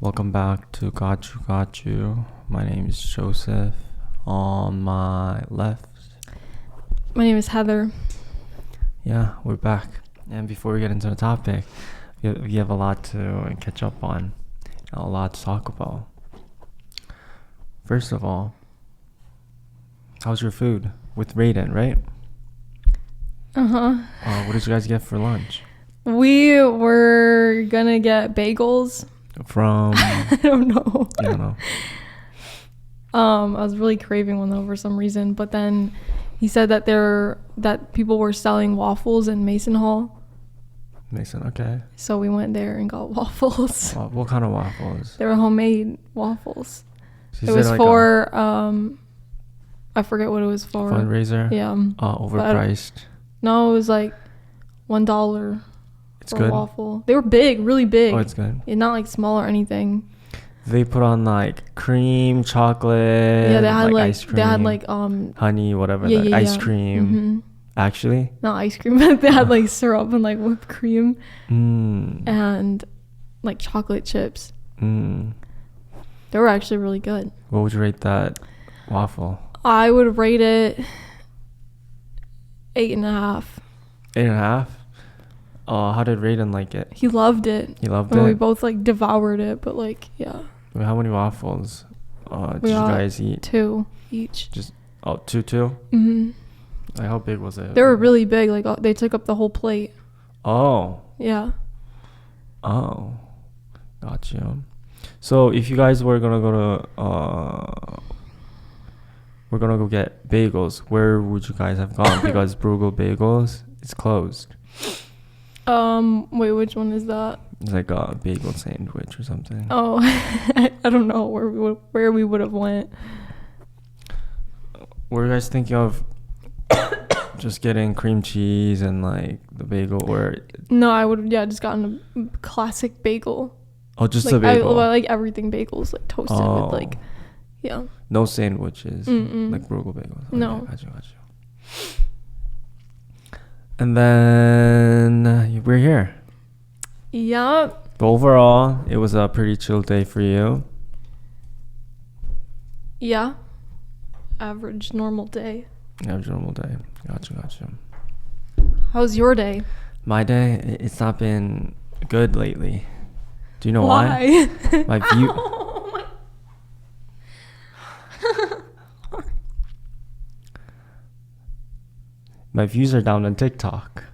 Welcome back to Gotchu Gotchu. My name is Joseph. On my left, My name is Heather. yeah, we're back. And before we get into the topic, we have a lot to catch up on, a lot to talk about. First of all, how's your food with Raiden, right? What did you guys get for lunch? We were gonna get bagels. From I don't know. I don't know. I was really craving one though for some reason, but then he said that people were selling waffles in Mason Hall. Mason, okay. So we went there and got waffles. What kind of waffles? They were homemade waffles. She It was said like for I forget what it was a for. fundraiser. Yeah. Overpriced. No, it was like $1 It's for good. a waffle. They were big, really big. Oh, it's good. Yeah, not like small or anything. They put on like cream, chocolate. Yeah, they had like ice cream, they had like honey, whatever. yeah, yeah, ice yeah. cream. Mm-hmm. Actually. Not ice cream, but they had like syrup and like whipped cream and like chocolate chips. They were actually really good. What would you rate that waffle? I would rate it 8.5. 8.5. How did Raiden like it? He loved it. He loved And it. we both like devoured it, but like yeah. Wait, how many waffles did We you got guys eat? 2 each. Just two. Mm-hmm. Like how big was it? They were really big. Like they took up the whole plate. Oh. Yeah. Oh. Gotcha. So if you guys were gonna go to we're gonna go get bagels, where would you guys have gone? Because Bruegel Bagels is closed. Wait, which one is that? It's like a bagel sandwich or something. Oh, I don't know where we would have went. Were you guys thinking of just getting cream cheese and like the bagel, or No, I would just gotten a classic bagel. just Like a bagel? I like everything bagels, like toasted with like, yeah. No sandwiches, Mm-mm. like Bruegel bagels. Okay, No. Gotcha. And then we're here. Yeah. But overall, it was a pretty chill day for you. Yeah. Average normal day. Average normal day. Gotcha. How's your day? My day, it's not been good lately. Do you know why? My view. Ow, my- My views are down on TikTok.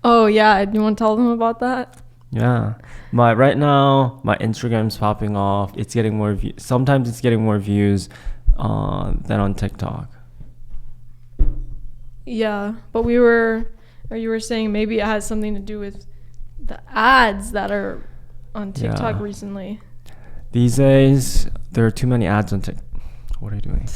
Oh yeah, do you want to tell them about that? Yeah. Right now, my Instagram's popping off. It's getting more views. Sometimes it's getting more views than on TikTok. Yeah, but you were saying maybe it has something to do with the ads that are on TikTok Yeah. recently. These days, there are too many ads on TikTok. What are you doing?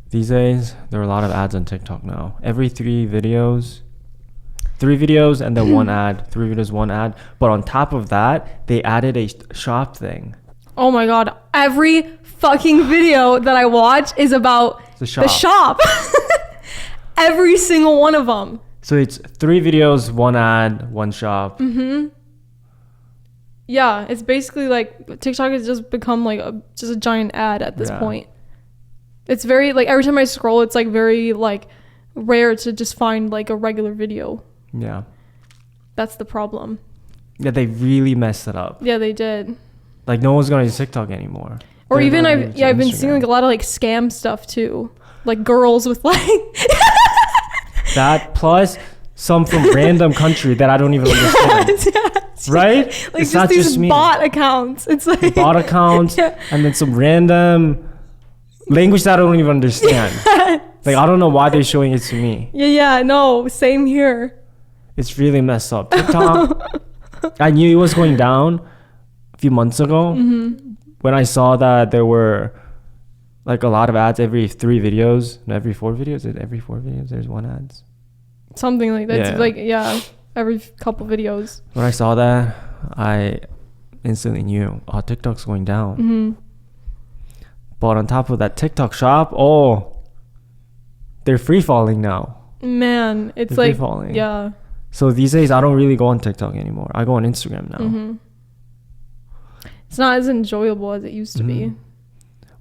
These days, there are a lot of ads on TikTok now. Every three videos and then one ad. 3 videos, one ad. But on top of that, they added a shop thing. Oh my god, every fucking video that I watch is about The shop. the shop. Every single one of them. So it's 3 videos, one ad, one shop. Yeah, it's basically like TikTok has just become like just a giant ad at this point. It's very like every time I scroll, it's like very like rare to just find like a regular video. Yeah. That's the problem. Yeah, they really messed it up. Yeah, they did. Like no one's going to use TikTok anymore. Or They're even gonna I've use been Instagram. seeing like a lot of like scam stuff too, like girls with like that plus some from random country that I don't even understand. Right? Like it's just not these just me. bot accounts. It's like Bot accounts Yeah. and then some random language that I don't even understand. Like I don't know why they're showing it to me. Yeah, no, same here. It's really messed up. TikTok, I knew it was going down a few months ago when I saw that there were like a lot of ads every 3 videos and every 4 videos. Every 4 videos there's one ads. Something like that. Yeah. It's like every couple videos. When I saw that, I instantly knew, TikTok's going down. But on top of that, TikTok shop, they're free falling now. Man, it's They're like free falling. yeah. So these days, I don't really go on TikTok anymore. I go on Instagram now. Mm-hmm. It's not as enjoyable as it used to be.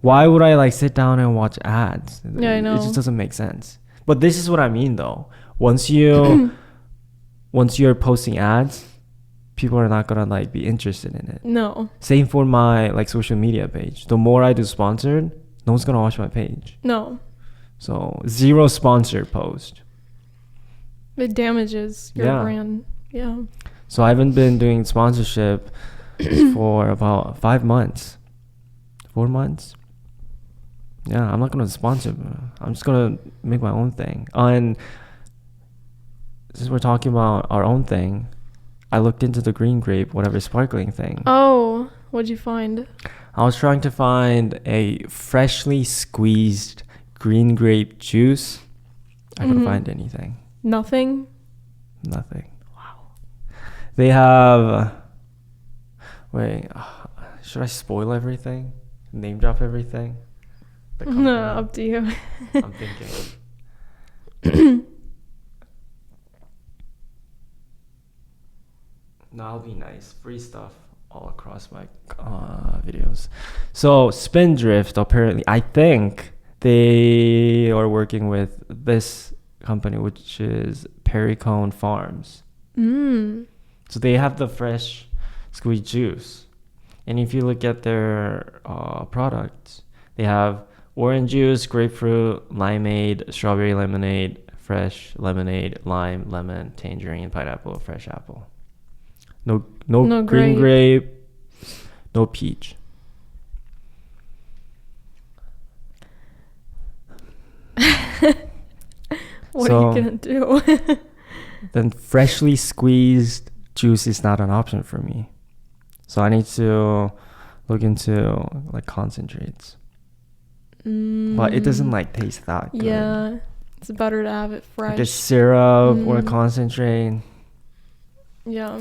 Why would I like sit down and watch ads? Yeah, I know. It just doesn't make sense. But this is what I mean, though. Once you're posting ads, people are not gonna like be interested in it. No. Same for my like social media page. The more I do sponsored, no one's gonna watch my page. No. So 0 sponsored post. It damages your brand. Yeah. So I haven't been doing sponsorship for about 5 months. 4 months. Yeah, I'm not gonna sponsor. I'm just gonna make my own thing. And since we're talking about our own thing, I looked into the green grape, whatever sparkling thing. Oh, what'd you find? I was trying to find a freshly squeezed green grape juice. I couldn't find anything. Nothing? Nothing. Wow. They have... Wait, should I spoil everything? Name drop everything? No, up to you. I'm thinking. No, I'll be nice. Free stuff all across my videos. So Spindrift, apparently, I think they are working with this company, which is Perrycone Farms. So they have the fresh squeezed juice. And if you look at their products, they have orange juice, grapefruit, limeade, strawberry lemonade, fresh lemonade, lime, lemon, tangerine, pineapple, fresh apple. No green grape, no peach. What are you gonna do? Then freshly squeezed juice is not an option for me. So I need to look into like concentrates. But it doesn't like taste that good. Yeah, it's better to have it fresh. Like a syrup or a concentrate. Yeah.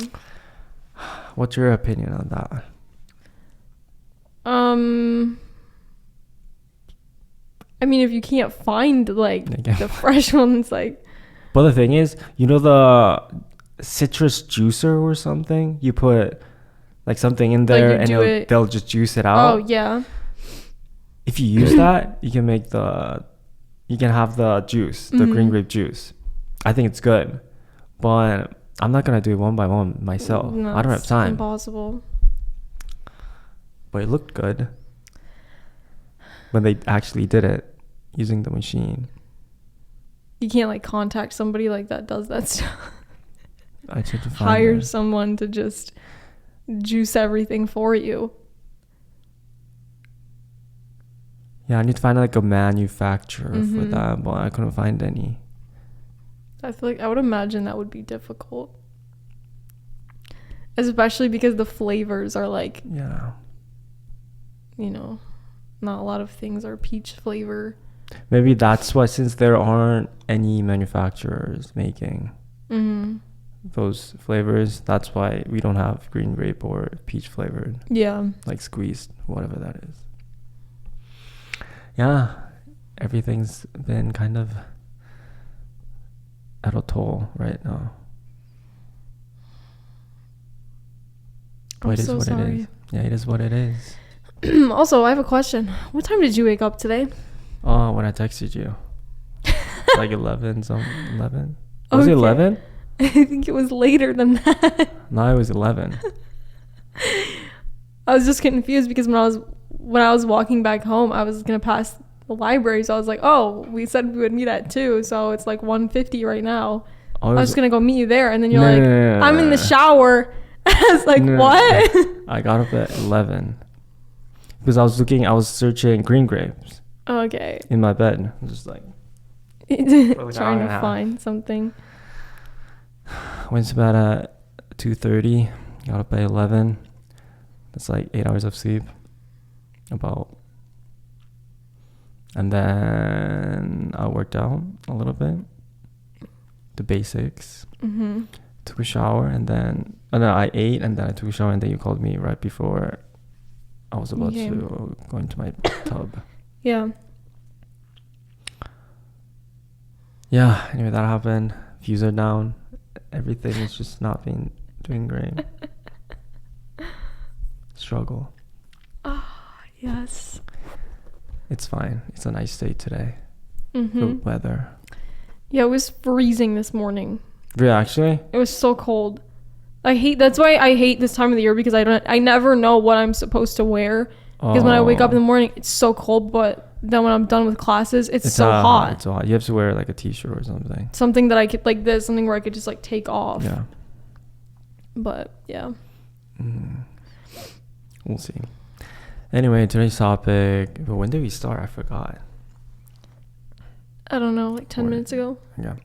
What's your opinion on that? I mean, if you can't find like the fresh ones, like. But the thing is, you know the citrus juicer or something? You put like something in there and they'll just juice it out. Oh yeah. If you use that, you can have the juice, the green grape juice. I think it's good, but I'm not gonna do it one by one myself. No, I don't have time. Impossible. But it looked good when they actually did it using the machine. You can't like contact somebody like that does that stuff. I tried to hire someone to just juice everything for you. Yeah, I need to find like a manufacturer for that, but I couldn't find any. I feel like I would imagine that would be difficult. Especially because the flavors are like, you know, not a lot of things are peach flavor. Maybe that's why, since there aren't any manufacturers making those flavors, that's why we don't have green grape or peach flavored. Yeah. Like squeezed, whatever that is. Yeah, everything's been kind of at a toll right now. But it is what it is. Yeah, it is what it is. Also, I have a question. What time did you wake up today? Oh, when I texted you. Like 11. Was it 11? I think it was later than that. No, it was 11. I was just confused because when I was walking back home, I was gonna pass the library, so I was like, "Oh, we said we would meet at 2, so it's like 1:50 right now." I was just gonna go meet you there, and then you're I'm in the shower. I was like, "What?" I got up at 11 because I was searching green grapes. Okay. In my bed, I'm just like trying to find something. Went to bed at 2:30. Got up at 11. That's like 8 hours of sleep. And then I worked out a little bit, the basics. Took a shower, and then I ate, and then I took a shower, and then you called me right before I was about to go into my tub. Yeah. Yeah, anyway, that happened. Views are down. everything is just not doing great. Struggle. Yes. It's fine. It's a nice day today. Mm-hmm. Good weather. Yeah, it was freezing this morning. Really, actually? It was so cold. That's why I hate this time of the year, because I never know what I'm supposed to wear. Because when I wake up in the morning, it's so cold, but then when I'm done with classes, it's so hot. It's so hot. You have to wear like a t-shirt or something. Something that I could, like this, something where I could just like take off. Yeah. But yeah. We'll see. Anyway, today's topic. But when did we start? I forgot. I don't know, like 10 minutes ago. Yeah.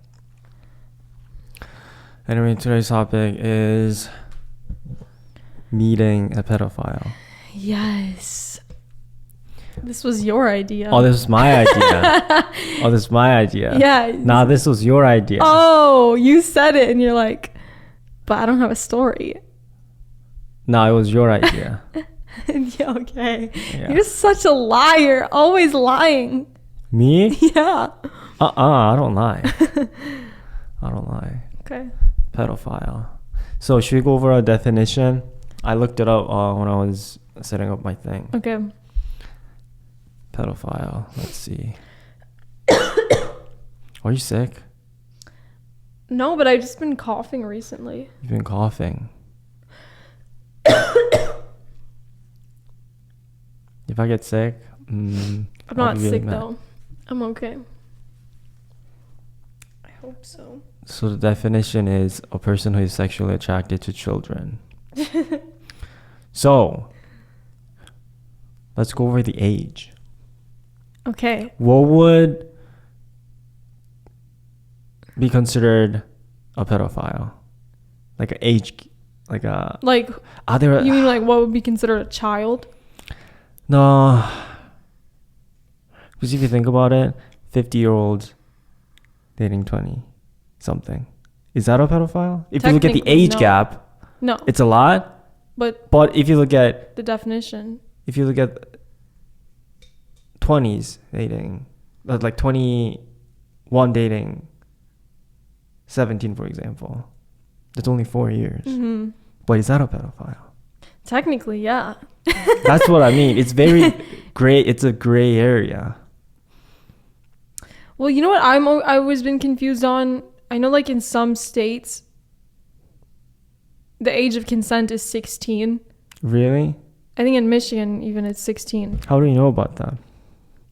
Anyway, today's topic is meeting a pedophile. Yes. This was your idea. Oh, this was my idea. Yeah. Nah, this was your idea. Oh, you said it and you're like, but I don't have a story. No, it was your idea. Yeah, okay. Yeah. You're such a liar. Always lying. Me? Yeah. I don't lie. I don't lie. Okay. Pedophile. So should we go over a definition? I looked it up when I was setting up my thing. Okay. Pedophile. Let's see. Are you sick? No, but I've just been coughing recently. You've been coughing. If I get sick, I'm not sick though. I'm okay. I hope so. So the definition is a person who is sexually attracted to children. So let's go over the age. Okay. What would be considered a pedophile? Like an age, like a... Like, you mean like what would be considered a child? No. Because if you think about it, 50-year-olds dating 20-something. Is that a pedophile? If you look at the age gap, no, it's a lot. But if you look at... the definition. If you look at 20s dating, like 21 dating 17, for example, that's only 4 years. Mm-hmm. But is that a pedophile? Technically, yeah. That's what I mean. It's very gray. It's a gray area. Well, you know what I've always been confused on? I know like in some states, the age of consent is 16. Really? I think in Michigan, even it's 16. How do you know about that?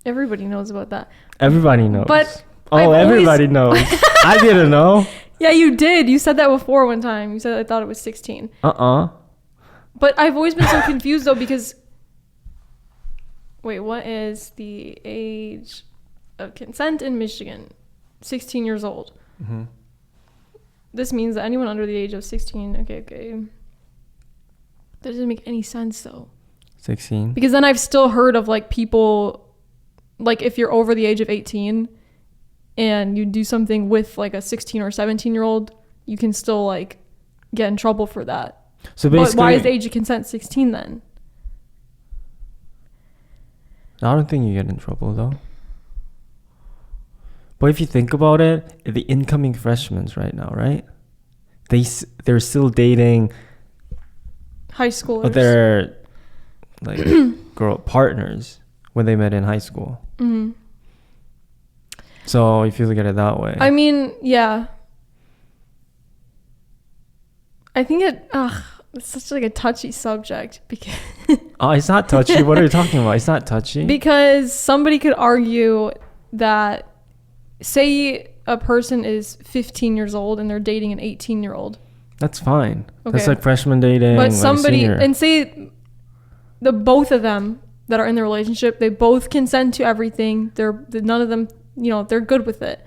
Everybody knows about that. Everybody knows. But everybody knows. I didn't know. Yeah, you did. You said that before one time. You said I thought it was 16. But I've always been so confused though, because wait, what is the age of consent in Michigan? 16 years old. Mm-hmm. This means that anyone under the age of 16. Okay. That doesn't make any sense though. 16. Because then I've still heard of like people, like if you're over the age of 18 and you do something with like a 16 or 17-year-old, you can still like get in trouble for that. So basically, but why is the age of consent 16 then? I don't think you get in trouble though. But if you think about it, the incoming freshmen right now, right? They're still dating high schoolers. Their like girl partners when they met in high school. Mm-hmm. So if you look at it that way, I mean, yeah. I think it's such like a touchy subject because it's not touchy. What are you talking about? It's not touchy. Because somebody could argue that, say a person is 15 years old and they're dating an 18-year-old. That's fine. Okay. That's like freshman dating. But somebody, like and say the both of them that are in the relationship, they both consent to everything. None of them, they're good with it.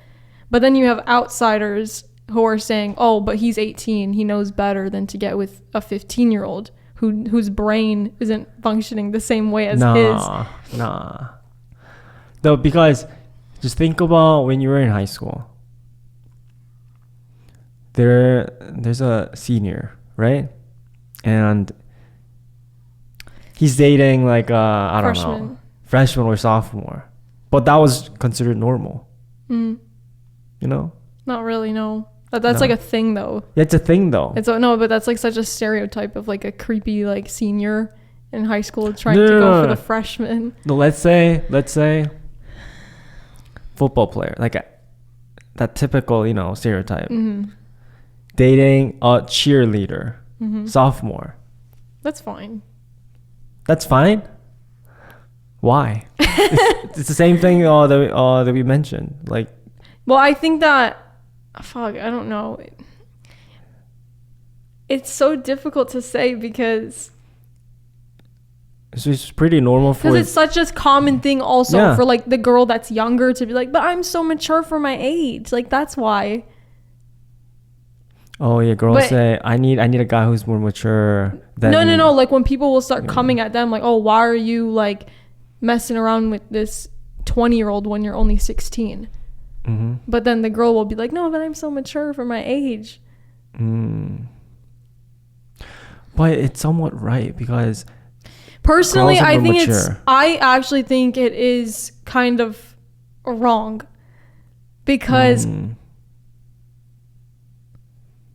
But then you have outsiders who are saying, oh, but he's 18. He knows better than to get with a 15-year-old whose brain isn't functioning the same way as his. Nah. Though, because just think about when you were in high school. There's a senior, right? And he's dating like I don't know, freshman or sophomore. But that was considered normal. Mm. You know? Not really, no. That's like a thing though. Yeah, it's a thing though. But that's like such a stereotype of like a creepy like senior in high school trying to go for the freshman. No, let's say football player, like that typical, stereotype. Dating a cheerleader, sophomore. That's fine. That's fine? Why? it's the same thing that we mentioned. Like, well, I think that I don't know. It's so difficult to say because it's pretty normal for... Because it's such a common thing also for like the girl that's younger to be like, but I'm so mature for my age. Like, that's why. Oh yeah, girls say I need a guy who's more mature than... No. Like when people will start coming at them like, oh, why are you like messing around with this 20-year-old when you're only 16? But then the girl will be like, no, but I'm so mature for my age. But it's somewhat right because personally I actually think it is kind of wrong because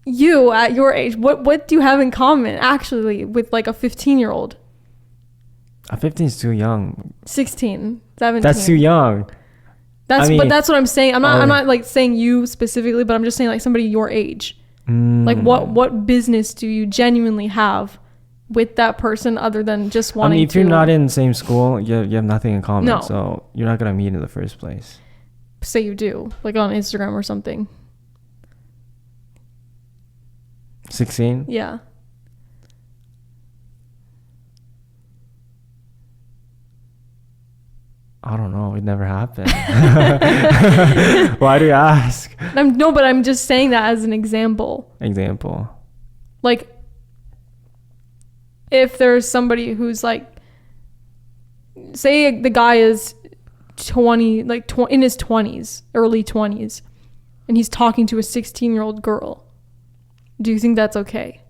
you at your age, what do you have in common actually with like a 15-year-old? A 15 is too young. 16, 17. That's too young. But that's what I'm saying. I'm not like saying you specifically, but I'm just saying like somebody your age. Like what business do you genuinely have with that person other than just wanting to... if you're not in the same school, you have nothing in common. No. So you're not going to meet in the first place. Say you do, like on Instagram or something. 16? Yeah. I don't know. It never happened. Why do you ask? But I'm just saying that as an example. Like, if there's somebody who's like, say the guy is 20, like in his 20s, early 20s, and he's talking to a 16-year-old girl, do you think that's okay?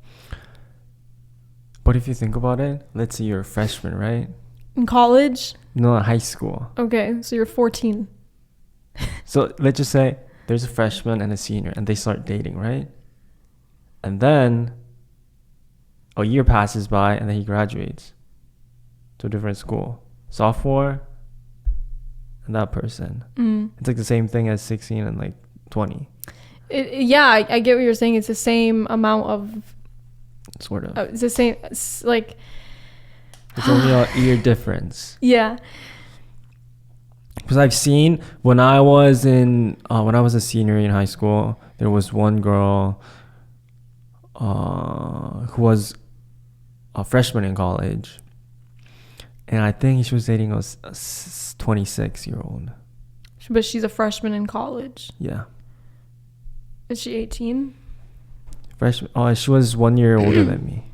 But if you think about it, let's say you're a freshman, right? In college? No, high school. Okay, so you're 14. So let's just say there's a freshman and a senior and they start dating, right? And then a year passes by and then he graduates to a different school. Sophomore and that person. It's like the same thing as 16 and like 20. I get what you're saying. It's the same amount of... Sort of. It's the same, like... It's only a year difference. Yeah. Because I've seen when I was a senior in high school, there was one girl who was a freshman in college, and I think she was dating a 26-year-old. But she's a freshman in college. Yeah. Is she 18? Freshman. Oh, she was 1 year older than me.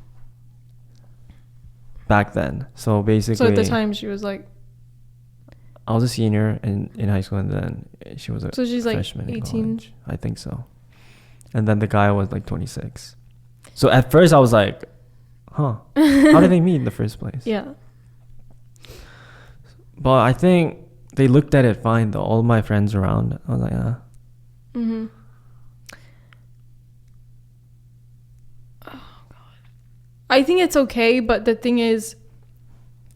Back then. So basically... So at the time she was like... I was a senior in high school and then she was a so she's freshman like 18? in college. I think so. And then the guy was like 26. So at first I was like, huh, how did they meet in the first place? Yeah. But I think they looked at it fine though. All my friends around. I was like, Mm-hmm. I think it's okay, but the thing is,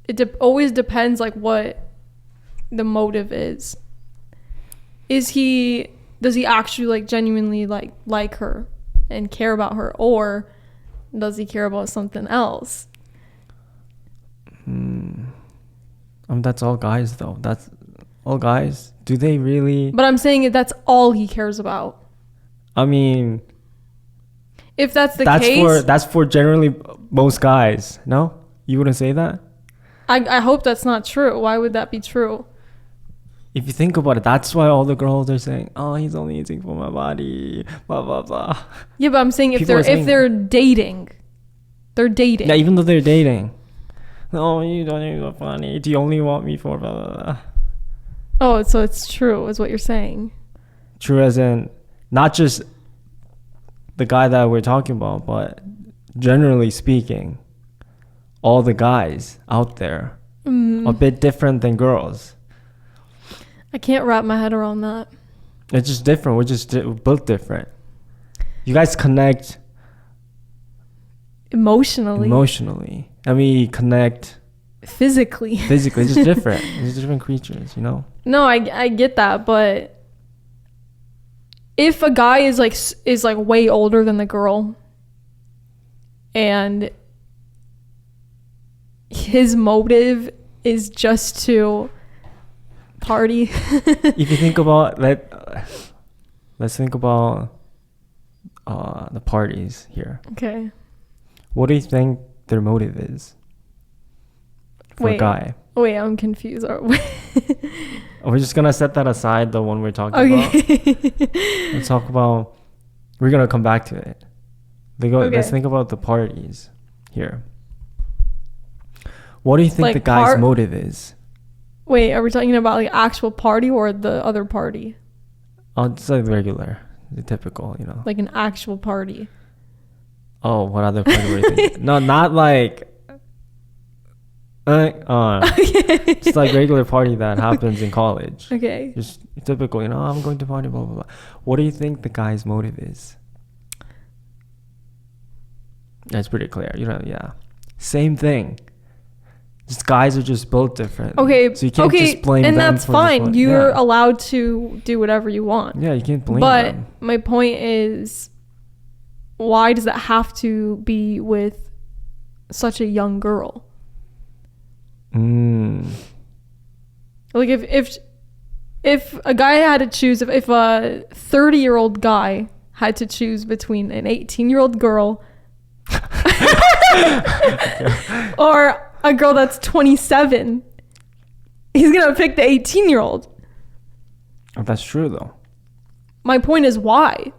it always depends like what the motive is. Does he actually like genuinely like her and care about her, or does he care about something else? That's all guys though. That's all guys. Do they really? But I'm saying that's all he cares about. I mean, if that's the case, that's for generally most guys. No, you wouldn't say that. I hope that's not true. Why would that be true? If you think about it, that's why all the girls are saying, "Oh, he's only using for my body." Blah blah blah. Yeah, but I'm saying if they're dating, they're dating. Yeah, even though they're dating. No, you don't even so funny. Do you only want me for blah blah blah? Oh, so it's true, is what you're saying. True as in not just the guy that we're talking about, but generally speaking, all the guys out there are a bit different than girls. I can't wrap my head around that. It's just different. We're just built different. You guys connect emotionally. And we connect physically. It's just different. It's different creatures, you know? No, I get that, but if a guy is like way older than the girl and his motive is just to party. If you think about let's think about the parties here. Okay. What do you think their motive is for a guy? Wait, I'm confused. We're just gonna set that aside, the one we're talking about. Let's talk about. We're gonna come back to it. Let's think about the parties here. What do you think like the guy's motive is? Wait, are we talking about like actual party or the other party? Oh, it's like regular, the typical, you know. Like an actual party. Oh, what other party were you thinking? No, not like. Just like regular party that happens in college. Okay. Just typical, you know. I'm going to party, blah blah blah. What do you think the guy's motive is? That's pretty clear. You know, yeah. Same thing. Just guys are just built different. Okay. So you can't just blame and them. And that's fine. You're allowed to do whatever you want. Yeah, you can't blame them. But my point is, why does that have to be with such a young girl? Like if a guy had to choose, if a 30-year-old guy had to choose between an 18-year-old girl or a girl that's 27, he's gonna pick the 18-year-old. That's true though. My point is why?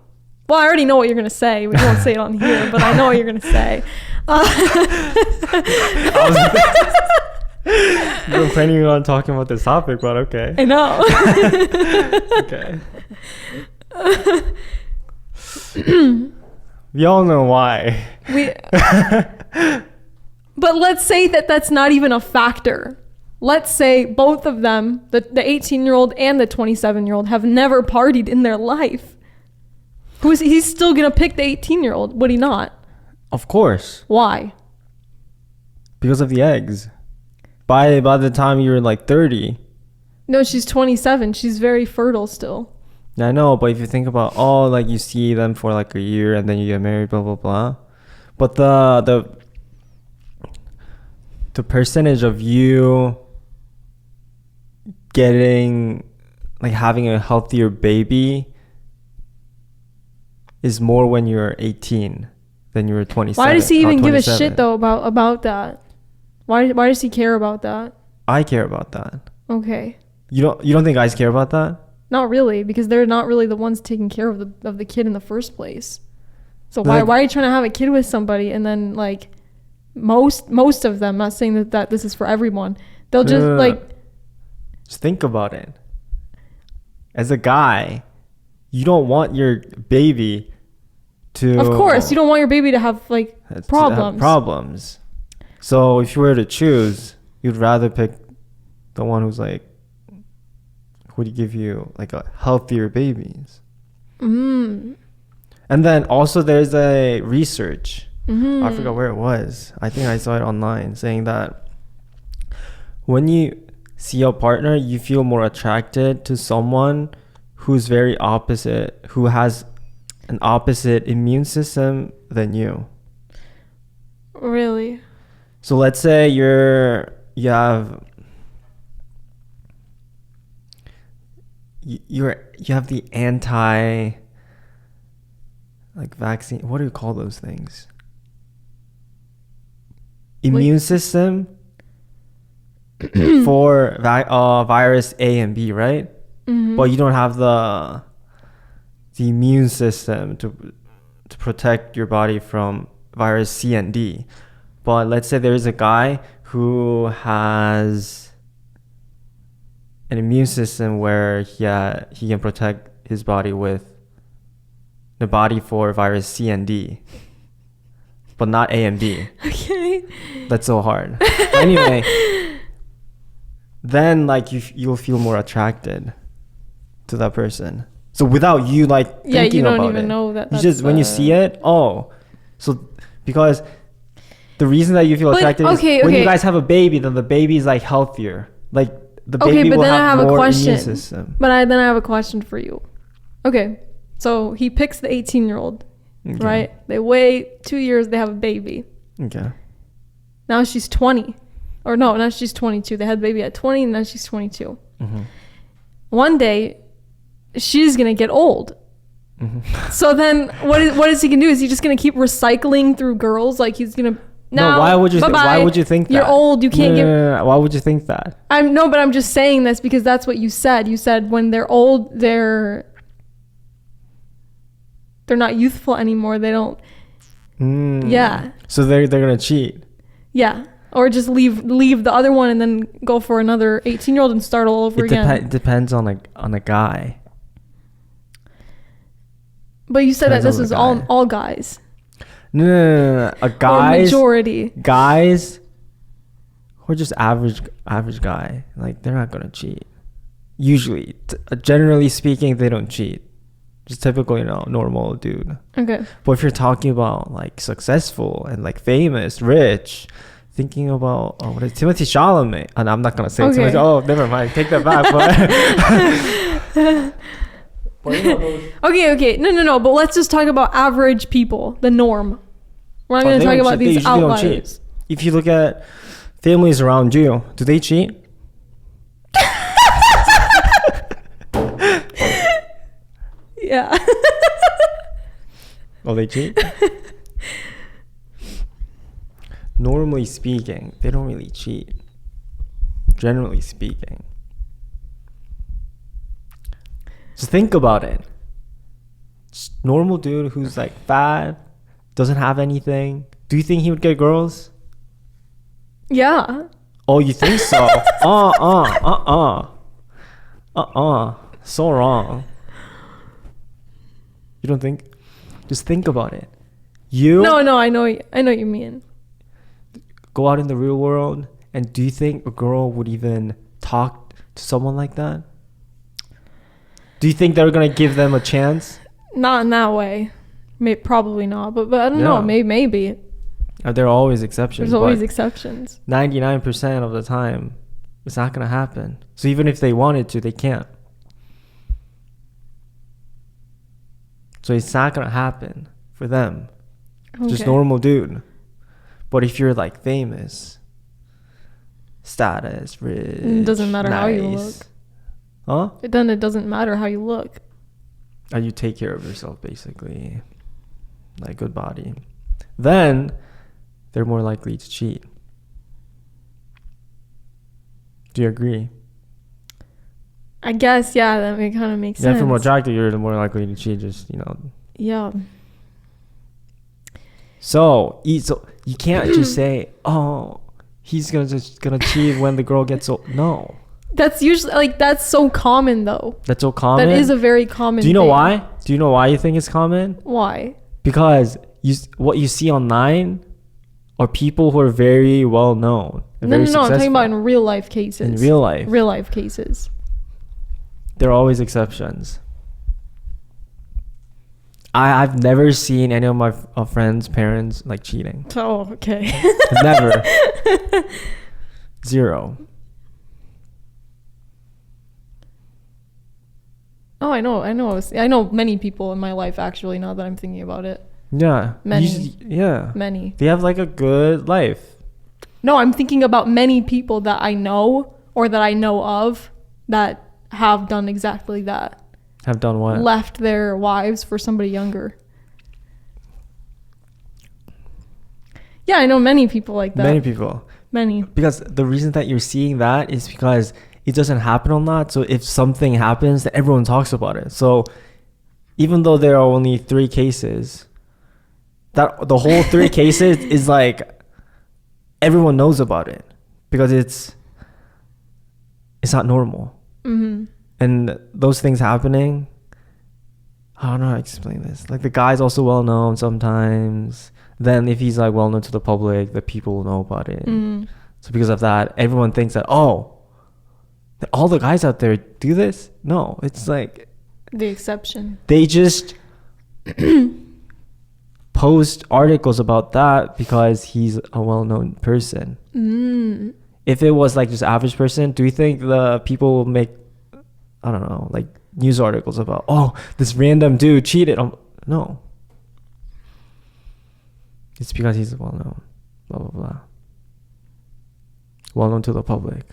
Well, I already know what you're gonna say. We won't say it on here, but I know what you're gonna say. You were planning on talking about this topic, but okay. I know. Okay. We all know why. But let's say that that's not even a factor. Let's say both of them, the 18-year-old and the 27-year-old, have never partied in their life. He's still gonna pick the 18-year-old, would he not? Of course. Why? Because of the eggs. By the time you're like 30. No, she's 27. She's very fertile still. I know, but if you think about, like you see them for like a year and then you get married, blah blah blah. But the percentage of you getting, like, having a healthier baby is more when you're 18 than you're 27. Why does he even give a shit though about that? Why does he care about that? I care about that. Okay. You don't think guys care about that? Not really, because they're not really the ones taking care of the kid in the first place. So why are you trying to have a kid with somebody and then, like, most of them, not saying that this is for everyone, they'll just just think about it. As a guy, you don't want your baby to, of course, you don't want your baby to have like problems. So if you were to choose, you'd rather pick the one who's like, would give you like a healthier babies. And then also there's a research. I forgot where it was. I think I saw it online saying that when you see a partner, you feel more attracted to someone who's very opposite, who has an opposite immune system than you. Really? So let's say you have the anti, like, vaccine, what do you call those things? Immune system for virus A and B, right? But you don't have the immune system to protect your body from virus C and D. But let's say there's a guy who has an immune system where he can protect his body with the body for virus C and D, but not A and B. Okay. That's so hard. Anyway, then like you'll feel more attracted to that person. So without you like thinking you don't about even it, know that. You just when you see it, so because the reason that you feel attracted is when you guys have a baby, then the baby is like healthier, like the baby will have more immune system. But then I have a question for you. Okay, so he picks the 18-year-old, right? They wait 2 years, they have a baby. Okay. Now she's 20. Or no, now she's 22. They had a baby at 20 and now she's 22. Mm-hmm. One day, she's going to get old. Mm-hmm. So then what is he going to do? Is he just going to keep recycling through girls? Like he's going to... No, why would you think that? You're old, you can't No. Why would you think that? But I'm just saying this because that's what you said. You said when they're old, they're not youthful anymore. They don't... Yeah. So they're going to cheat. Yeah. Or just leave the other one and then go for another 18-year-old and start all over again. It depends on a guy. But you said that this was all guys. No. A guys. Or majority. Guys who are just average guy. Like, they're not going to cheat. Usually. Generally speaking, they don't cheat. Just typical, normal dude. Okay. But if you're talking about, like, successful and, like, famous, rich... Thinking about what is Timothy Chalamet, and I'm not gonna say Timothy. Oh, never mind. Take that back. Okay. No. But let's just talk about average people, the norm. We're not gonna talk about these outliers. If you look at families around you, do they cheat? Yeah. Oh, they cheat? Normally speaking, they don't really cheat. Generally speaking. Just think about it. Just normal dude who's like fat, doesn't have anything. Do you think he would get girls? Yeah. Oh, you think so? So wrong. You don't think? Just think about it. No, I know what you mean. Go out in the real world, and do you think a girl would even talk to someone like that? Do you think they're gonna give them a chance? Not in that way. Probably not, but I don't know. Maybe. There are always exceptions. There's always exceptions. 99% of the time, it's not gonna happen. So even if they wanted to, they can't. So it's not gonna happen for them. Okay. Just normal dude. But if you're like famous, status, rich, it doesn't matter how you look. Huh? Then it doesn't matter how you look. And you take care of yourself, basically. Like good body. Then they're more likely to cheat. Do you agree? I guess, yeah, that kind of makes sense. Yeah, if you're more attractive, you're more likely to cheat, Yeah. So you can't just say, oh, he's gonna cheat when the girl gets old. No. That's usually that's so common though. That's so common? That is a very common thing. Do you know why? Do you know why you think it's common? Why? Because what you see online are people who are very well known. No, I'm talking about in real life cases. In real life. Real life cases. There are always exceptions. I've never seen any of my friends' parents like cheating. Oh, okay. Never. Zero. Oh, I know. I know many people in my life actually. Now that I'm thinking about it. Yeah. Many. Many. They have like a good life. No, I'm thinking about many people that I know or that I know of that have done exactly that. Have done what? Left their wives for somebody younger. Yeah, I know many people like that. Many people. Many. Because the reason that you're seeing that is because it doesn't happen a lot. So if something happens, then everyone talks about it. So even though there are only 3 cases, that the whole 3 cases is like everyone knows about it because it's not normal. Mm-hmm. And those things happening, I don't know how to explain this. Like the guy's also well known sometimes. Then if he's like well known to the public, the people will know about it. Mm. So because of that, everyone thinks that, oh, all the guys out there do this? No, it's like the exception. They just post articles about that because he's a well-known person. If it was like just average person, do you think the people will make, I don't know, like news articles about, oh, this random dude cheated? No. It's because he's well-known. Blah, blah, blah. Well-known to the public.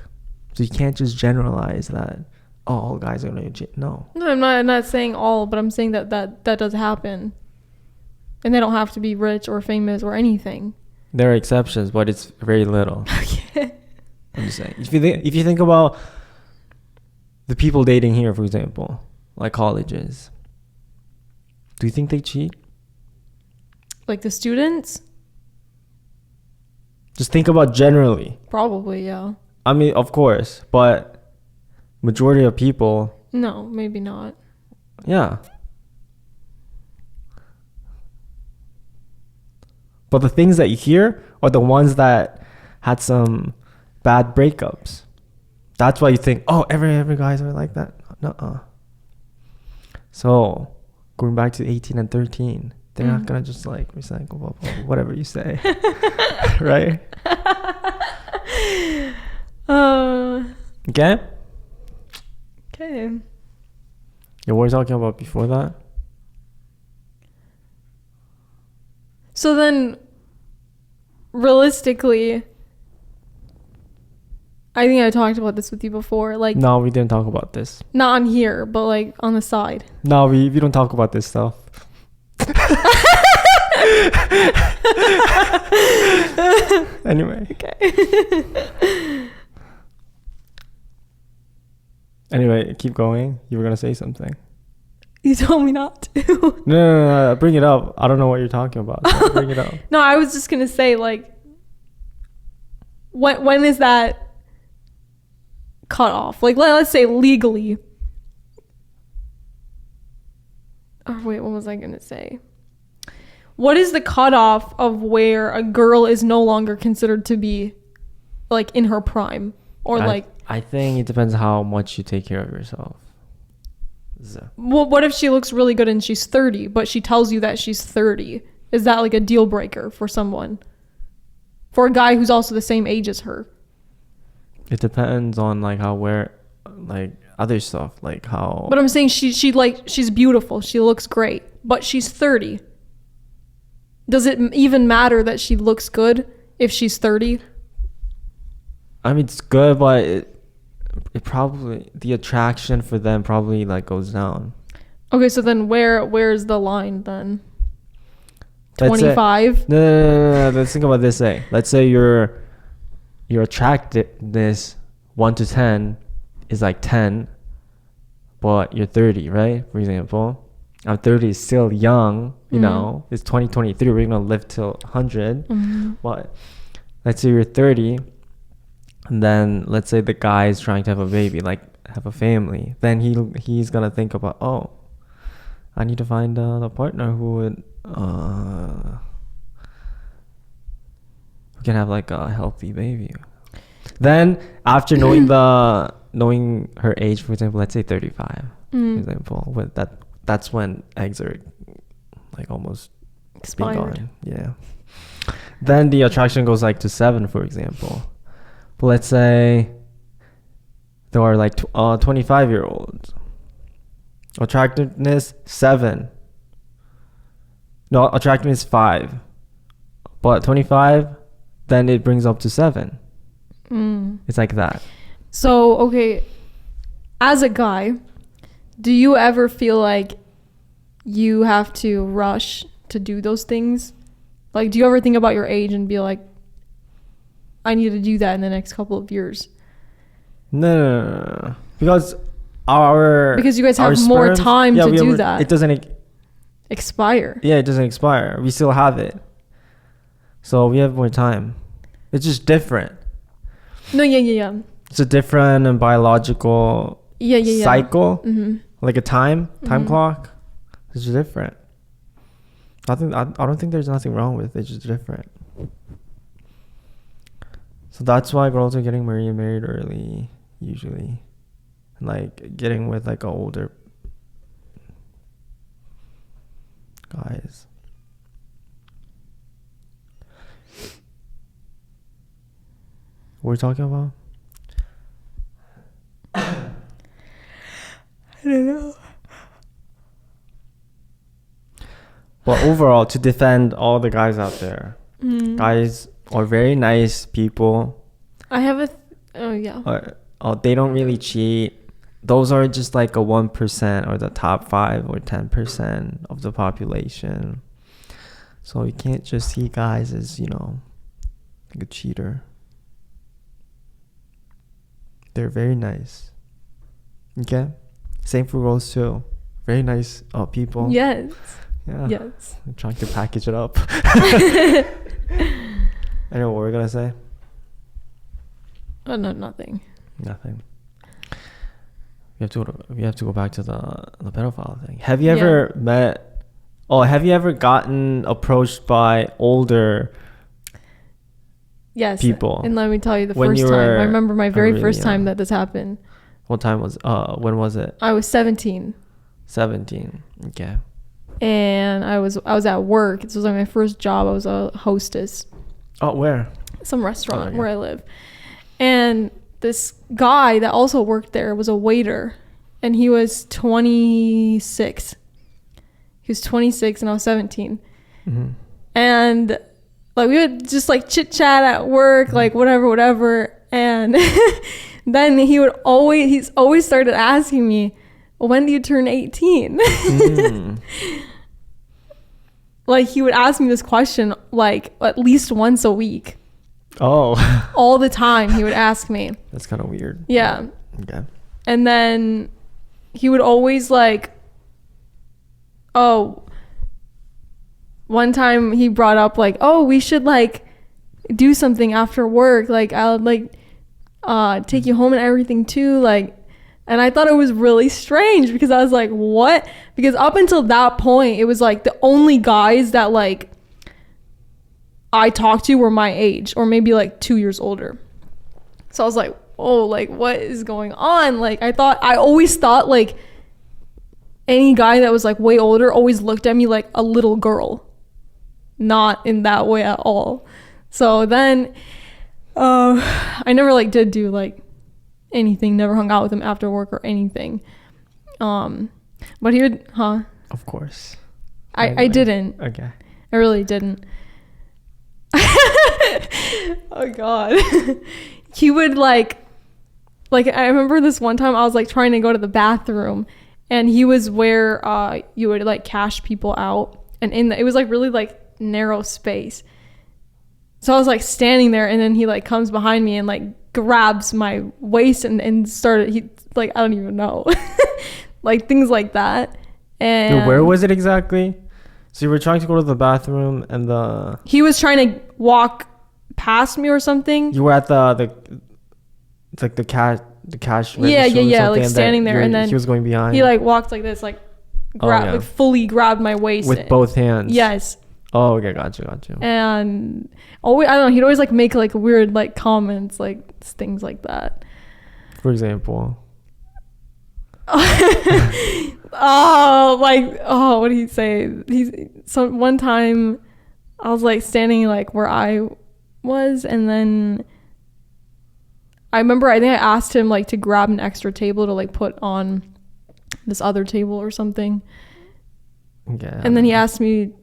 So you can't just generalize that, oh, all guys are going to cheat. No. No, I'm not saying all, but I'm saying that does happen. And they don't have to be rich or famous or anything. There are exceptions, but it's very little. Okay. I'm just saying. If you think about the people dating here, for example, like colleges, do you think they cheat? Like the students? Just think about generally. Probably, yeah. I mean, of course, but majority of people. No, maybe not. Yeah. But the things that you hear are the ones that had some bad breakups. That's why you think, oh, every guys are like that. Nuh-uh. So, going back to 18 and 13, they're not going to just like recycle, blah, blah, whatever you say. Right? Okay? Okay. Yeah, what were we talking about before that? So then, realistically, I think I talked about this with you before. Like, no, we didn't talk about this. Not on here, but like on the side. No, we don't talk about this stuff. Anyway. Okay. Anyway, keep going. You were gonna say something. You told me not to. No, bring it up. I don't know what you're talking about. So bring it up. No, I was just gonna say, like, when is that cut off? Like, let's say legally. Oh wait, what was I gonna say? What is the cutoff of where a girl is no longer considered to be, like, in her prime, or I think it depends how much you take care of yourself. So. Well, what if she looks really good and she's 30, but she tells you that she's 30? Is that like a deal breaker for someone? For a guy who's also the same age as her? It depends on like other stuff, like how. But I'm saying she's beautiful. She looks great, but she's 30. Does it even matter that she looks good if she's 30? I mean, it's good, but it probably, the attraction for them probably like goes down. Okay, so then where's the line then? 25? No. Let's think about this way. Let's say your attractiveness 1 to 10 is like 10, but you're 30, right? For example, I'm 30, is still young. You know, it's 2023. We're gonna live till 100. But let's say you're 30. And then let's say the guy is trying to have a baby, like have a family. Then he's gonna think about, oh, I need to find a partner who would who can have like a healthy baby. Then after knowing her age, for example, let's say 35, for example, with that's when eggs are like almost expired. Yeah. Then the attraction goes like to 7, for example. Let's say there are like 25-year-olds. Attractiveness 7. No, attractiveness 5. But 25, then it brings up to 7. It's like that. So, okay, as a guy, do you ever feel like you have to rush to do those things? Like, do you ever think about your age and be like, I need to do that in the next couple of years? No. Because you guys have more time to do that. It doesn't expire. Yeah, it doesn't expire. We still have it. So we have more time. It's just different. No, yeah. It's a different biological cycle. Mm-hmm. Like a time clock. It's just different. I don't think there's nothing wrong with it. It's just different. So that's why girls are getting married early, usually. And like getting with like an older guys. What are we talking about? I don't know. But overall, to defend all the guys out there, guys are very nice people. I have a... oh, yeah. They don't really cheat. Those are just like a 1% or the top 5 or 10% of the population. So you can't just see guys as, you know, like a cheater. They're very nice. Okay? Same for girls too. Very nice people. Yes. Yeah. Yes. I'm trying to package it up. I know what we're gonna say. Oh no, nothing. Nothing. We have to go back to the pedophile thing. Have you ever met? Oh, have you ever gotten approached by older? Yes. People. And let me tell you, the first time I remember my very first time that this happened. What time was? When was it? I was 17. 17. Okay. And I was at work. This was like my first job. I was a hostess. Oh, where? Some restaurant where I live. And this guy that also worked there was a waiter, and he was 26. He was 26 and I was 17. Mm-hmm. And like we would just like chit chat at work, like whatever. And then he's always started asking me, well, when do you turn 18? Like he would ask me this question like at least once a week. Oh. All the time he would ask me. That's kind of weird. Yeah. Okay. And then he would always like, oh, one time he brought up like, oh, we should like do something after work. Like I'll like take you home and everything too. Like, and I thought it was really strange because I was like, what? Because up until that point, it was like the only guys that like I talked to were my age or maybe like 2 years older. So I was like, oh, like what is going on? Like I always thought like any guy that was like way older always looked at me like a little girl. Not in that way at all. So then I never like did do like anything, never hung out with him after work or anything. But he would, Of course. I didn't. Okay. I really didn't. Oh God. He would like I remember this one time I was like trying to go to the bathroom, and he was where you would like cash people out, and it was like really like narrow space. So I was like standing there, and then he like comes behind me and like grabs my waist and started, he like, I don't even know. Like things like that. And dude, where was it exactly? So you were trying to go to the bathroom, and he was trying to walk past me or something. You were at the cash register. Yeah, like standing there, and then he was going behind. He like walked like this, like like fully grabbed my waist with both hands. Yes. Oh, okay, got you. And always, I don't know, he'd always like make like weird like comments, like things like that. For example. What did he say? One time I was like standing like where I was, and then I remember I think I asked him like to grab an extra table to like put on this other table or something. Okay. And then he asked me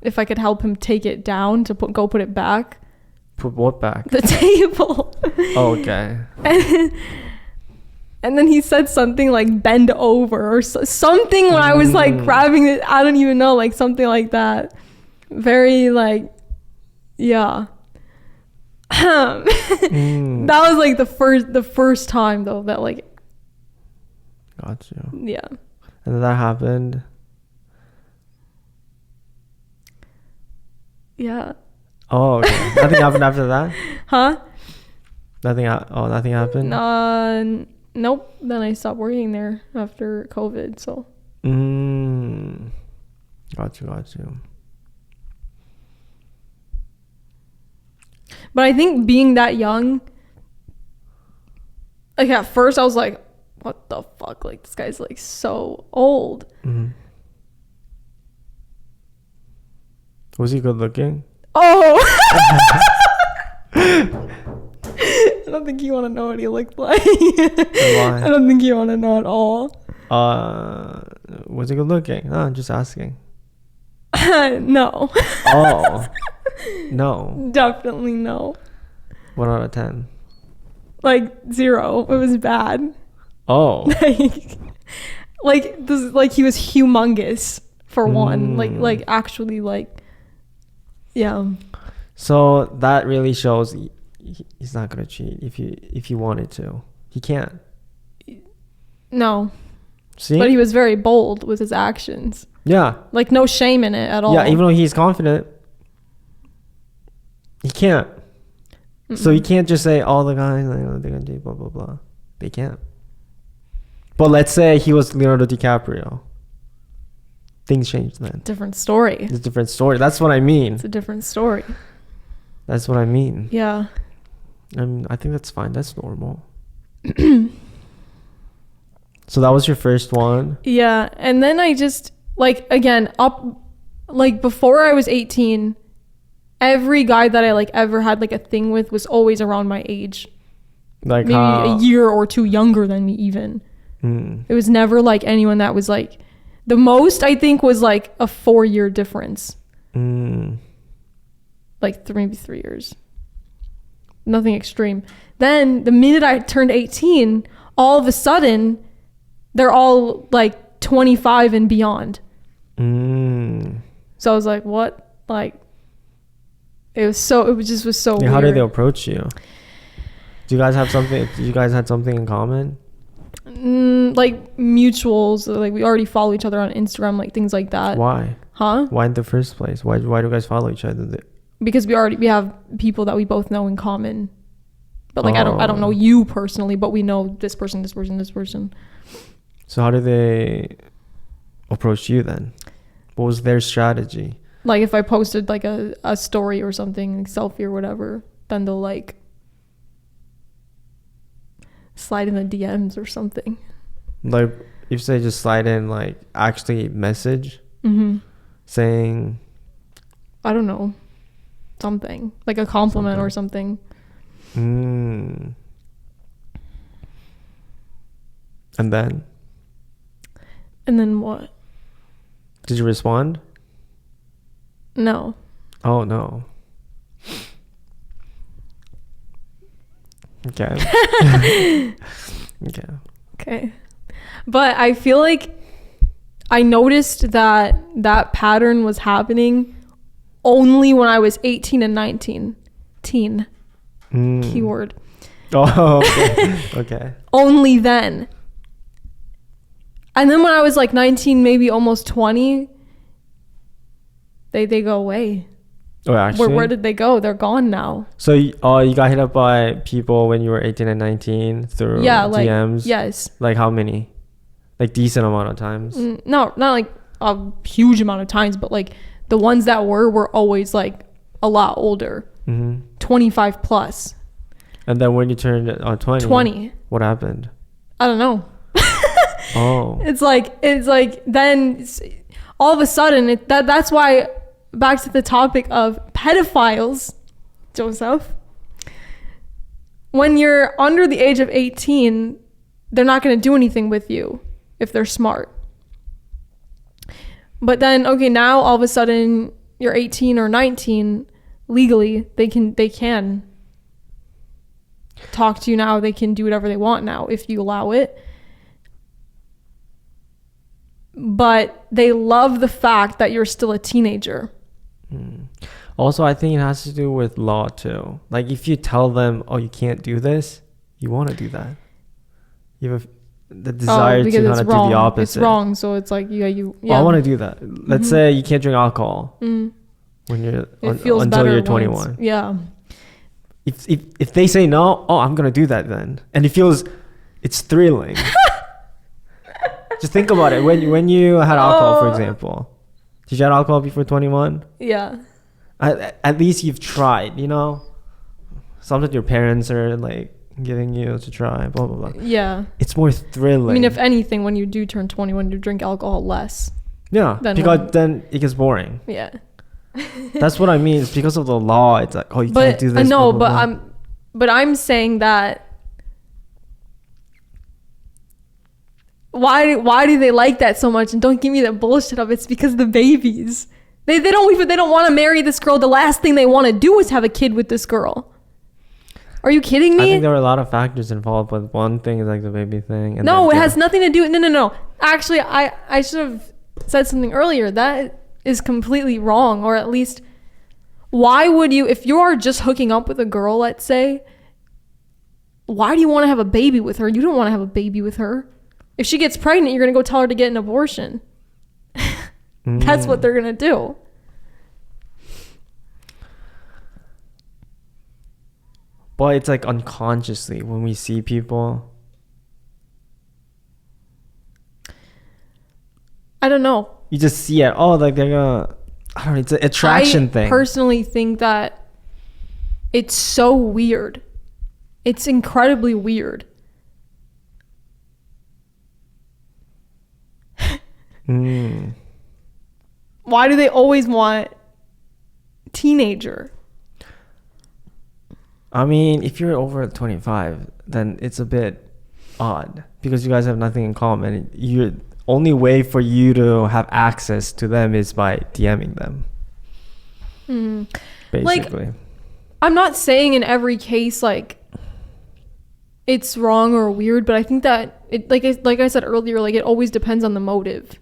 if I could help him take it down to put it back. Put what back? The table. Oh, okay. And then he said something like bend over or something when I was like grabbing it. I don't even know, like something like that. Very like, yeah. That was like the first time though that like. Got you. Yeah. And then that happened. Yeah. Oh, okay. Nothing happened after that? Huh? Nothing happened? Nope. Then I stopped working there after COVID, so. Got you. But I think being that young, like at first I was like, what the fuck? Like this guy's like so old. Mm-hmm. Was he good looking? Oh. I don't think you want to know what he looked like. Why? I don't think you want to know at all. Was he good looking? No, I'm just asking. No. Oh. No. Definitely no. 1 out of 10. Like 0. It was bad. Oh. like he was humongous for one. Like actually like, yeah. So that really shows he's not gonna cheat if he wanted to. He can't. No. See? But he was very bold with his actions. Yeah. Like no shame in it at all. Yeah, even though he's confident, he can't. Mm-mm. So you can't just say all the guys they're gonna do blah blah blah. They can't. But let's say he was Leonardo DiCaprio. Things changed then. Different story. It's a different story. That's what I mean. It's a different story. That's what I mean. Yeah. I think that's fine. That's normal. So that was your first one? Yeah. And then I just, like, again, before I was 18, every guy that I, like, ever had, like, a thing with was always around my age. Like maybe a year or two younger than me, even. It was never, like, anyone that was, like, the most, I think, was, like, a 4-year difference. Like, maybe 3 years. Nothing extreme. Then, the minute I turned 18, all of a sudden, they're all, like, 25 and beyond. So I was like, what? Like, it was so weird. How did they approach you? Do you guys have something? You guys had something in common? Like mutuals. Like we already follow each other on Instagram, like things like that. Why? Huh? Why in the first place? Why do you guys follow each other? Because we have people that we both know in common. But like I don't know you personally, but we know this person, this person, this person. So how did they approach you then? What was their strategy? Like if I posted like a story or something, like selfie or whatever, then they'll like slide in the DMs or something. Like if they just slide in, like actually message saying, I don't know, something like a compliment or something. And then what? Did you respond? No. Oh no. Okay. Okay. But I feel like I noticed that pattern was happening only when I was 18 and 19. Teen. Keyword. Oh, okay. Okay. Only then. And then when I was like 19, maybe almost 20, they go away. Oh, actually? Where did they go? They're gone now. So you got hit up by people when you were 18 and 19 through DMs? Yes. Like how many? Like decent amount of times? No, not like a huge amount of times, but like the ones that were always like a lot older. 25 plus. And then when you turned 20, what happened? I don't know. Oh. It's like then all of a sudden that's why, back to the topic of pedophiles, Joseph, when you're under the age of 18, they're not going to do anything with you if they're smart. But then, okay, now all of a sudden you're 18 or 19, legally they can talk to you now. They can do whatever they want now if you allow it. But they love the fact that you're still a teenager. Also, I think it has to do with law too. Like if you tell them, oh, you can't do this, you want to do that. You have the desire to kind of do the opposite. It's wrong, so it's like yeah. Oh, I want to do that. Let's say you can't drink alcohol when you're until you're 21. Yeah. If they say no, oh, I'm gonna do that then, and it's thrilling. Just think about it. When you had alcohol, for example, did you have alcohol before 21? Yeah. At least you've tried, you know? Sometimes your parents are like giving you to try, blah, blah, blah. Yeah. It's more thrilling. I mean, if anything, when you do turn 21, you drink alcohol less. Yeah. Because then it gets boring. Yeah. That's what I mean. It's because of the law. It's like, oh, you can't do this. No, blah, blah, blah. but I'm saying that why do they like that so much? And don't give me that bullshit of it's because of the babies. They don't want to marry this girl. The last thing they want to do is have a kid with this girl. Are you kidding me? I think there are a lot of factors involved, but one thing is like the baby thing. And no, it has nothing to do. No. Actually, I should have said something earlier. That is completely wrong. Or at least, why would you, if you are just hooking up with a girl, let's say, why do you want to have a baby with her? You don't want to have a baby with her. If she gets pregnant, you're going to go tell her to get an abortion. That's what they're going to do. But it's like unconsciously when we see people. I don't know. You just see it. Oh, like they're gonna. I don't know. It's an attraction thing. I personally think that it's so weird. It's incredibly weird. Why do they always want teenager? I mean, if you're over 25, then it's a bit odd because you guys have nothing in common. Your only way for you to have access to them is by DMing them. Basically. Like, I'm not saying in every case like it's wrong or weird, but I think that it like I said earlier, like it always depends on the motive.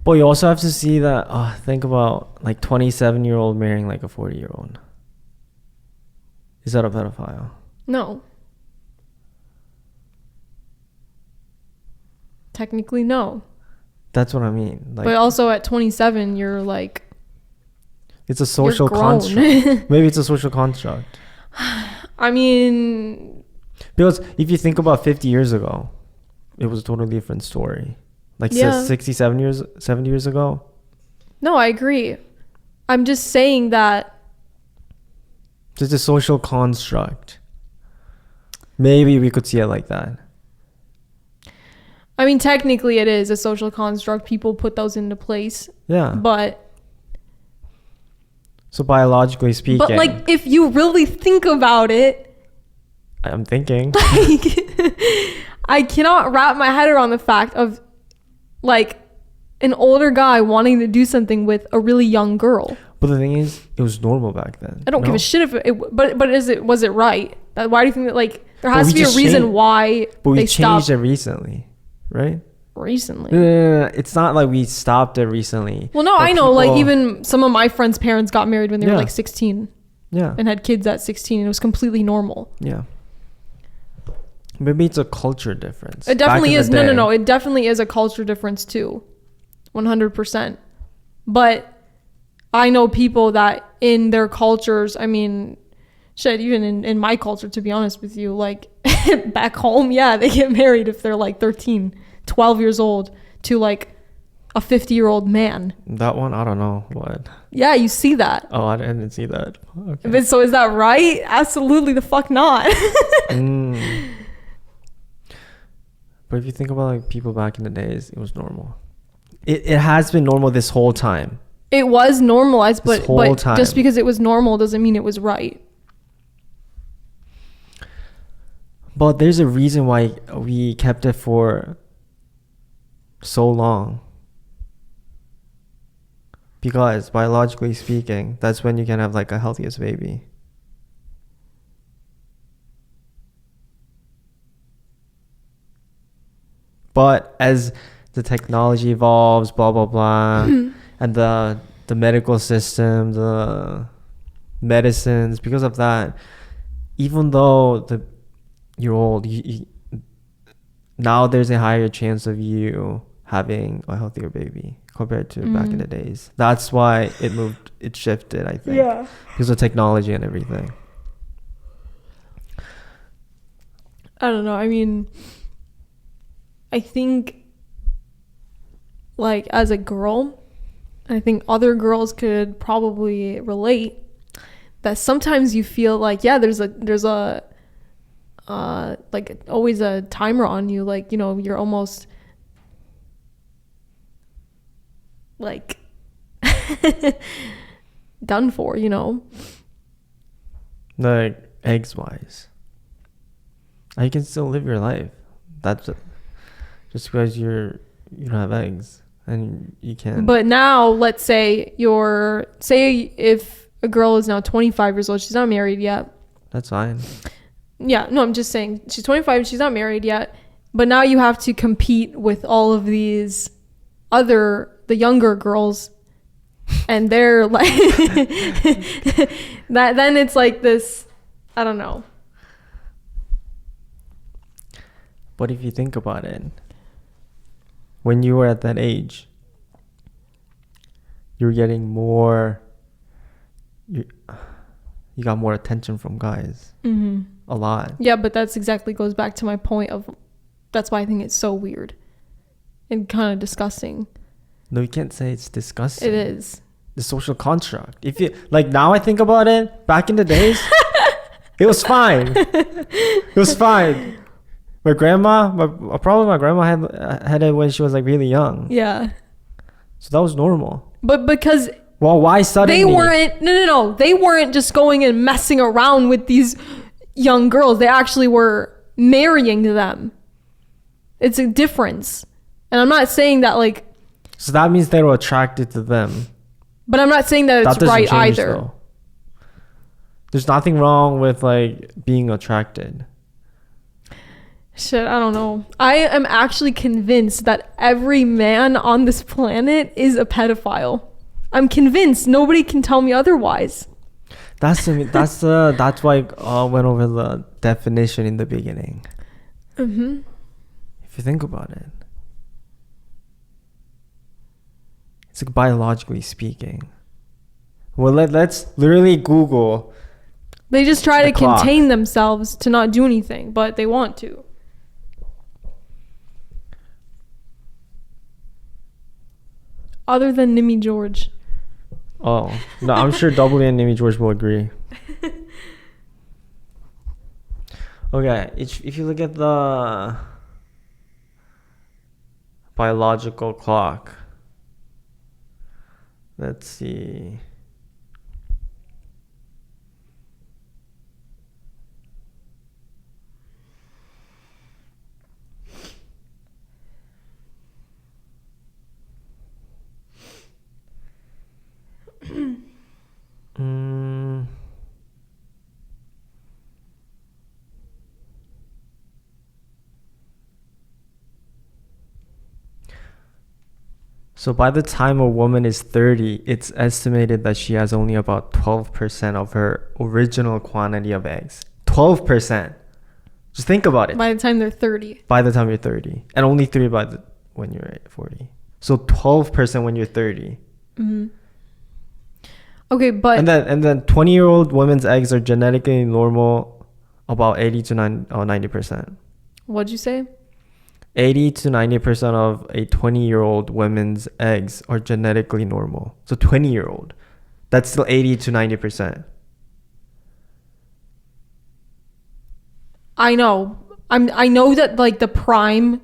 But you also have to see that, think about like 27-year-old marrying like a 40-year-old. Is that a pedophile? No. Technically, no. That's what I mean. Like, but also at 27, you're like... It's a social construct. Maybe it's a social construct. I mean... Because if you think about 50 years ago, it was a totally different story. Like 67 years, 70 years ago. No, I agree. I'm just saying that it's a social construct. Maybe we could see it like that. I mean, technically it is a social construct. People put those into place. Yeah. But... So biologically speaking... But like, if you really think about it... I'm thinking. Like, I cannot wrap my head around the fact of... like an older guy wanting to do something with a really young girl. But the thing is, it was normal back then. I don't give a shit if it but was it right? Why do you think that, like, there has to be a reason why they changed it recently, right? Recently? No. It's not like we stopped it recently. Well, no, I know, like, even some of my friends' parents got married when they were like 16. Yeah. And had kids at 16, and it was completely normal. Yeah. Maybe it's a culture difference. It definitely is. No. It definitely is a culture difference too. 100%. But I know people that in their cultures, I mean, shit, even in my culture, to be honest with you, like back home, yeah, they get married if they're like 13, 12 years old to like a 50-year-old man. That one, I don't know what. Yeah, you see that. Oh, I didn't see that. Okay. But so is that right? Absolutely the fuck not. But if you think about like people back in the days, it was normal. It has been normal this whole time. It was normalized, but time. Just because it was normal doesn't mean it was right. But there's a reason why we kept it for so long. Because biologically speaking, that's when you can have like a healthiest baby. But as the technology evolves, blah, blah, blah, and the medical system, the medicines, because of that, even though you're old, now there's a higher chance of you having a healthier baby compared to back in the days. That's why it shifted, I think. Yeah. Because of technology and everything. I don't know. I mean, I think, like, as a girl, I think other girls could probably relate that sometimes you feel like, yeah, there's a like always a timer on you, like, you know, you're almost like done for, you know. Like eggs wise, you can still live your life. That's just because you don't have eggs and you can't. But now let's say if a girl is now 25 years old, she's not married yet. That's fine. Yeah, no, I'm just saying she's 25, she's not married yet. But now you have to compete with all of these the younger girls, and they're like that. Then it's like this, I don't know. But if you think about it, when you were at that age, you were getting more. You got more attention from guys. Mm-hmm. A lot. Yeah, but that's exactly goes back to my point of. That's why I think it's so weird and kind of disgusting. No, you can't say it's disgusting. It is. The social construct. If you like, now I think about it. Back in the days, it was fine. It was fine. My grandma had it when she was like really young. Yeah. So that was normal. But because. Well, why suddenly? They weren't. No. They weren't just going and messing around with these young girls. They actually were marrying them. It's a difference. And I'm not saying that like. So that means they were attracted to them. But I'm not saying that it's right change, either. Though. There's nothing wrong with like being attracted. Shit, I don't know. I am actually convinced that every man on this planet is a pedophile. I'm convinced. Nobody can tell me otherwise. That's why I went over the definition in the beginning. Mm-hmm. If you think about it, it's like biologically speaking. Well, let's literally Google. They just try to contain themselves to not do anything, but they want to. Other than Nimmy George. Oh, no, I'm sure W and Nimmy George will agree. Okay, if you look at the biological clock, let's see. So by the time a woman is 30, it's estimated that she has only about 12% of her original quantity of eggs. 12%. Just think about it. By the time they're 30. By the time you're 30. And only 3 when you're 40. So 12% when you're 30. Mm-hmm. Okay, but... And then 20-year-old women's eggs are genetically normal about 80 to 90%. What'd you say? 80 to 90% of a 20-year-old woman's eggs are genetically normal. So 20-year-old, that's still 80 to 90%. I know. I know that like the prime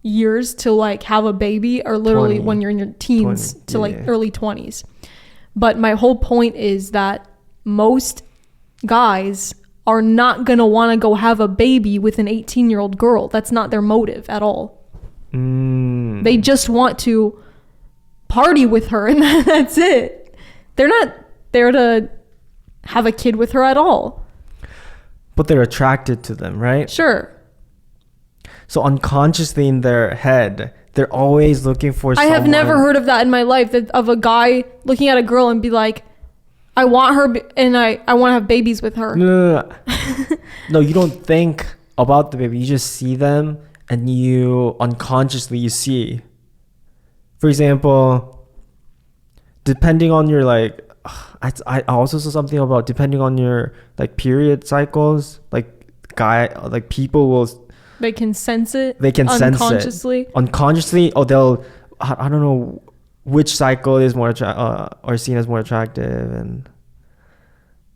years to like have a baby are literally 20, when you're in your teens 20, to like early 20s. But my whole point is that most guys are not going to want to go have a baby with an 18-year-old girl. That's not their motive at all. They just want to party with her and that's it. They're not there to have a kid with her at all. But they're attracted to them, right? Sure. So unconsciously in their head, they're always looking for someone. I have never heard of that in my life, of a guy looking at a girl and be like, I want her and I want to have babies with her. No. No, you don't think about the baby. You just see them and you unconsciously you see. For example, depending on your like, I also saw something about depending on your like period cycles, like people will. They can sense it. They can unconsciously. Sense it. Unconsciously, or they'll, I don't know which cycle is more or seen as more attractive, and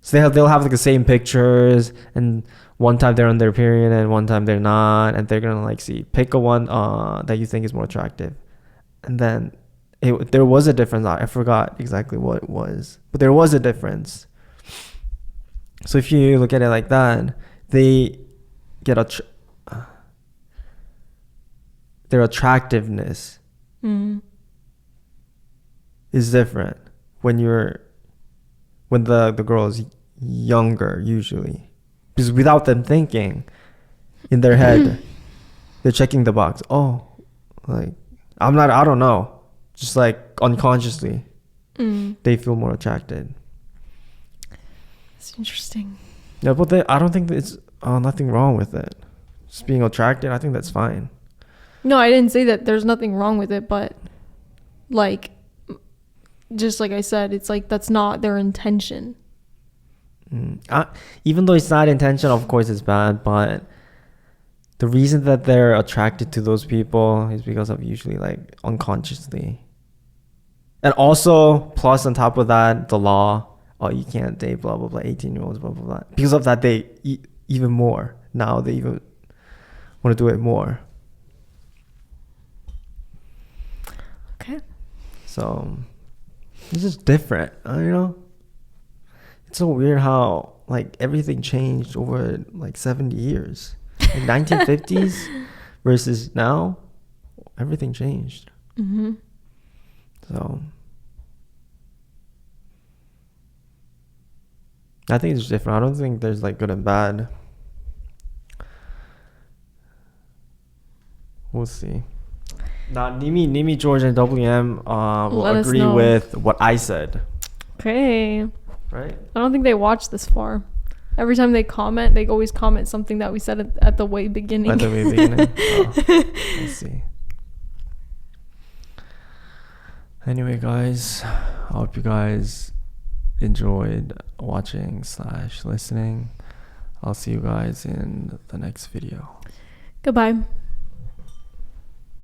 so they'll have like the same pictures, and one time they're on their period and one time they're not, and they're gonna like pick a one that you think is more attractive, and then there was a difference. I forgot exactly what it was, but there was a difference. So if you look at it like that, they get their attractiveness is different when the girl is younger, usually, because without them thinking in their head, they're checking the box. Oh, like I don't know, just like unconsciously they feel more attracted. It's interesting. Yeah, but I don't think there's nothing wrong with it. Just being attracted, I think that's fine. No, I didn't say that there's nothing wrong with it, but like, just like I said, it's like that's not their intention. Even though it's not intentional, of course it's bad, but the reason that they're attracted to those people is because of usually like unconsciously. And also, plus on top of that, the law, you can't date blah blah blah 18-year-olds, blah blah blah. Because of that, they even more. Now they even want to do it more. Okay. So it's just different, It's so weird how like everything changed over like 70 years. Like 1950s versus now, everything changed. So I think it's different. I don't think there's like good and bad. We'll see. Now, Nimi, George, and WM will agree with what I said. Okay. Right? I don't think they watch this far. Every time they comment, they always comment something that we said at the way beginning. At the way beginning? I see. Anyway, guys, I hope you guys enjoyed watching / listening. I'll see you guys in the next video. Goodbye.